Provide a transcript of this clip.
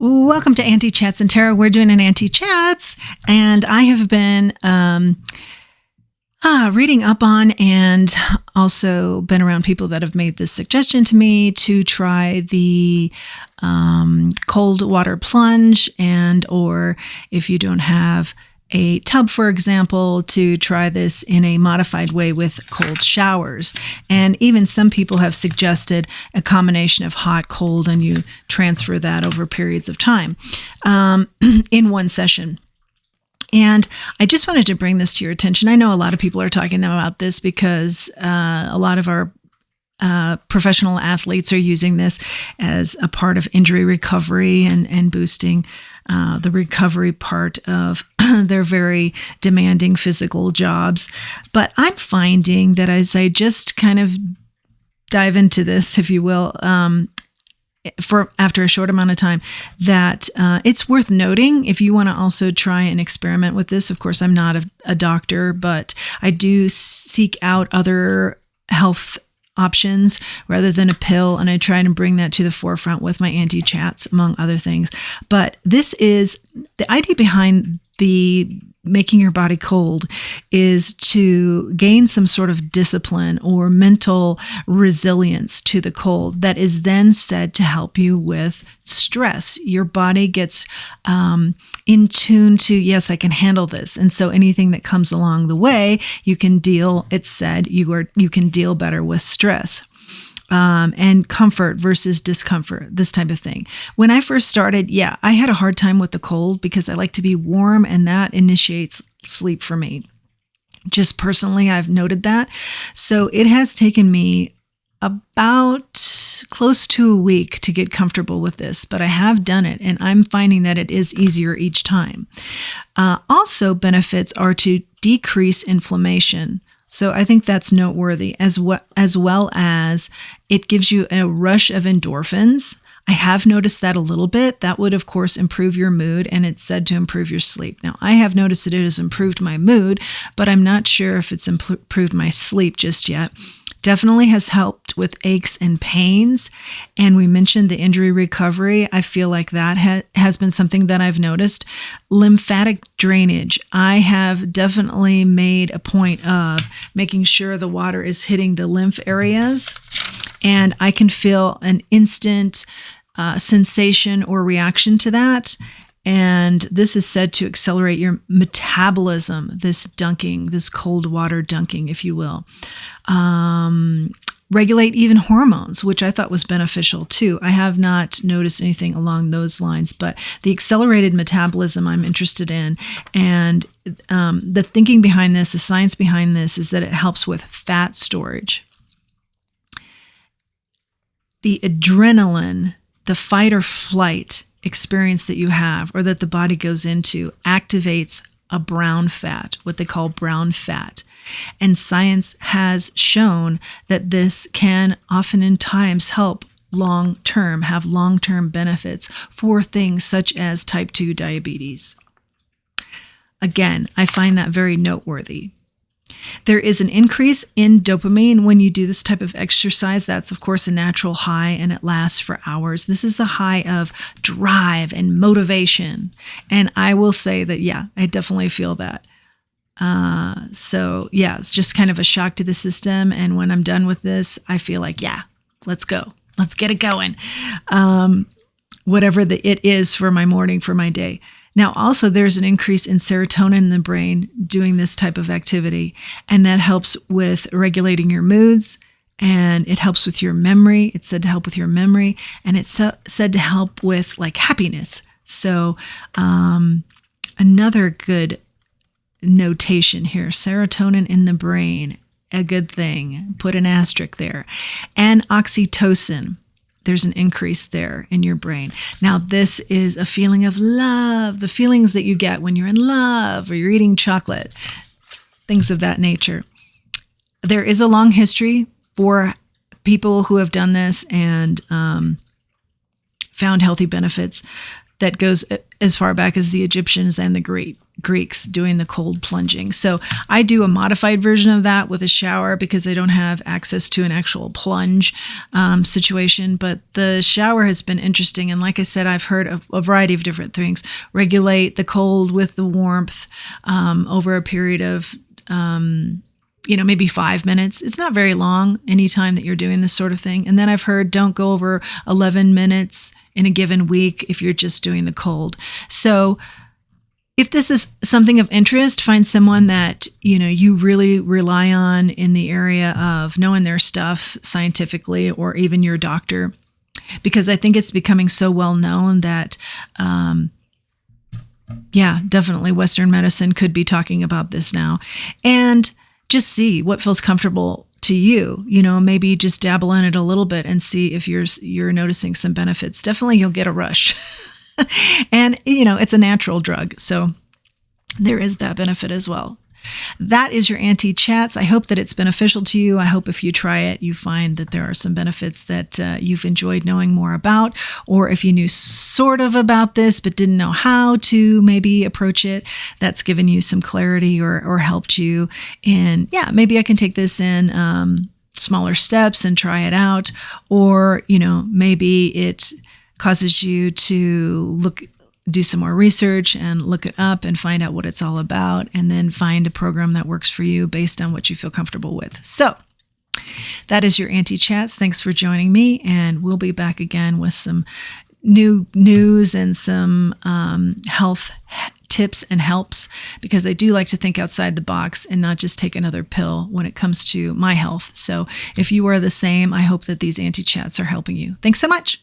Welcome to Auntie Chats and Tarot. We're doing an Auntie Chats, and I have been reading up on and also been around people that have made this suggestion to me to try the cold water plunge, and or if you don't have a tub, for example, to try this in a modified way with cold showers. And even some people have suggested a combination of hot, cold, and you transfer that over periods of time in one session. And I just wanted to bring this to your attention. I know a lot of people are talking about this because a lot of our professional athletes are using this as a part of injury recovery and boosting the recovery part of their very demanding physical jobs. But I'm finding that as I just kind of dive into this, if you will, for after a short amount of time, that it's worth noting if you want to also try and experiment with this. Of course, I'm not a doctor, but I do seek out other health options rather than a pill, and I try to bring that to the forefront with my Auntie Chats, among other things. But this is the idea behind the making your body cold is to gain some sort of discipline or mental resilience to the cold that is then said to help you with stress. Your body gets in tune to, yes, I can handle this. And so anything that comes along the way, you can deal, it's said, you can deal better with stress. And comfort versus discomfort, this type of thing. When I first started, I had a hard time with the cold because I like to be warm, and that initiates sleep for me. Just personally, I've noted that. So it has taken me about close to a week to get comfortable with this, but I have done it, and I'm finding that it is easier each time. Also, benefits are to decrease inflammation. So I think that's noteworthy, as well as it gives you a rush of endorphins. I have noticed that a little bit. That would, of course, improve your mood, and it's said to improve your sleep. Now, I have noticed that it has improved my mood, but I'm not sure if it's improved my sleep just yet. Definitely has helped with aches and pains. And we mentioned the injury recovery. I feel like that has been something that I've noticed. Lymphatic drainage. I have definitely made a point of making sure the water is hitting the lymph areas. And I can feel an instant sensation or reaction to that. And this is said to accelerate your metabolism, this dunking, this cold water dunking, if you will. Regulate even hormones, which I thought was beneficial too. I have not noticed anything along those lines, but the accelerated metabolism I'm interested in. And the thinking behind this, the science behind this, is that it helps with fat storage. The adrenaline, the fight or flight experience that you have, or that the body goes into, activates a brown fat, what they call brown fat. And science has shown that this can oftentimes help have long-term benefits for things such as type 2 diabetes. Again, I find that very noteworthy. There is an increase in dopamine when you do this type of exercise. That's, of course, a natural high, and it lasts for hours. This is a high of drive and motivation. And I will say that, I definitely feel that. It's just kind of a shock to the system. And when I'm done with this, I feel like, let's go. Let's get it going. Whatever it is for my morning, for my day. Now, also, there's an increase in serotonin in the brain doing this type of activity, and that helps with regulating your moods, and it helps with your memory. It's said to help with your memory, and it's said to help with happiness. So another good notation here, serotonin in the brain, a good thing. Put an asterisk there. And oxytocin. There's an increase there in your brain. Now, this is a feeling of love, the feelings that you get when you're in love or you're eating chocolate, things of that nature. There is a long history for people who have done this and found healthy benefits. that goes as far back as the Egyptians and the Greeks doing the cold plunging. So I do a modified version of that with a shower because I don't have access to an actual plunge situation. But the shower has been interesting. And like I said, I've heard of a variety of different things. Regulate the cold with the warmth over a period of maybe 5 minutes. It's not very long anytime that you're doing this sort of thing. And then I've heard don't go over 11 minutes in a given week if you're just doing the cold. So if this is something of interest, find someone that, you really rely on in the area of knowing their stuff scientifically, or even your doctor, because I think it's becoming so well known that, definitely Western medicine could be talking about this now. And just see what feels comfortable to you. Maybe just dabble in it a little bit and see if you're noticing some benefits. Definitely you'll get a rush. And, it's a natural drug. So there is that benefit as well. That is your Auntie Chats. I hope that it's beneficial to you. I hope if you try it, you find that there are some benefits that you've enjoyed knowing more about. Or if you knew sort of about this but didn't know how to maybe approach it, that's given you some clarity or helped you. And maybe I can take this in smaller steps and try it out. Or, maybe it causes you to do some more research and look it up and find out what it's all about, and then find a program that works for you based on what you feel comfortable with. So that is your Auntie Chats. Thanks for joining me, and we'll be back again with some new news and some health tips and helps, because I do like to think outside the box and not just take another pill when it comes to my health. So if you are the same, I hope that these Auntie Chats are helping you. Thanks so much.